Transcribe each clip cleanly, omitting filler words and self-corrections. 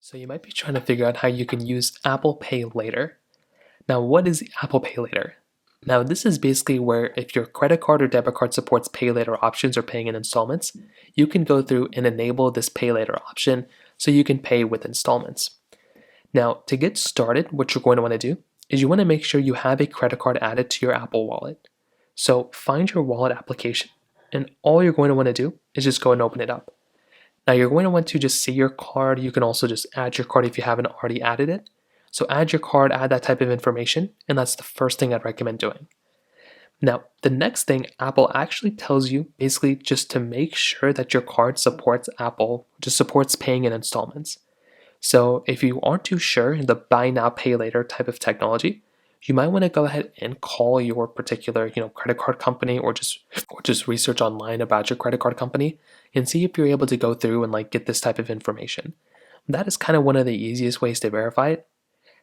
So you might be trying to figure out how you can use Apple Pay Later. Now, what is Apple Pay Later? Now, this is basically where if your credit card or debit card supports pay later options or paying in installments, you can go through and enable this pay later option so you can pay with installments. Now, to get started, what you're going to want to do is you want to make sure you have a credit card added to your Apple Wallet. So find your wallet application, and all you're going to want to do is just go and open it up. Now you're going to want to just see your card. You can also just add your card if you haven't already added it. So add your card, add that type of information, and that's the first thing I'd recommend doing. Now, the next thing Apple actually tells you basically just to make sure that your card supports Apple, just supports paying in installments. So if you aren't too sure in the buy now, pay later type of technology, you might want to go ahead and call your particular, credit card company or just research online about your credit card company and see if you're able to go through and get this type of information. That is kind of one of the easiest ways to verify it.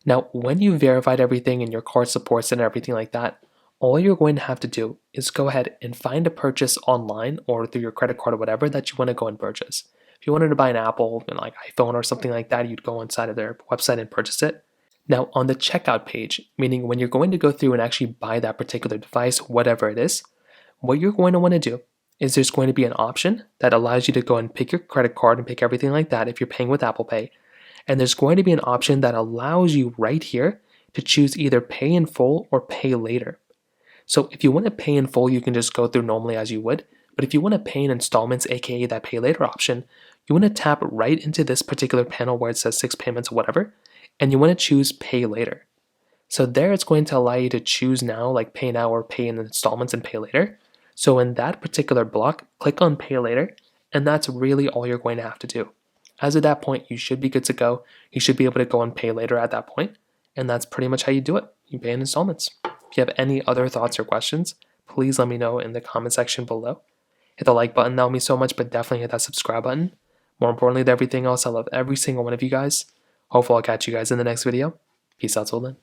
Now, when you've verified everything and your card supports it and everything like that, all you're going to have to do is go ahead and find a purchase online or through your credit card or whatever that you want to go and purchase. If you wanted to buy an Apple iPhone or something like that, you'd go inside of their website and purchase it. Now, on the checkout page, meaning when you're going to go through and actually buy that particular device, whatever it is, what you're going to want to do is there's going to be an option that allows you to go and pick your credit card and pick everything like that if you're paying with Apple Pay. And there's going to be an option that allows you right here to choose either pay in full or pay later. So if you want to pay in full, you can just go through normally as you would. But if you want to pay in installments, aka that pay later option, you want to tap right into this particular panel where it says 6 payments or whatever, and you want to choose pay later. So there it's going to allow you to choose now, like pay now or pay in installments and pay later. So in that particular block, click on pay later, and that's really all you're going to have to do. As of that point, you should be good to go. You should be able to go and pay later at that point, and that's pretty much how you do it. You pay in installments. If you have any other thoughts or questions, please let me know in the comment section below. Hit the like button, that would mean so much, but definitely hit that subscribe button. More importantly than everything else, I love every single one of you guys. Hopefully I'll catch you guys in the next video. Peace out till then.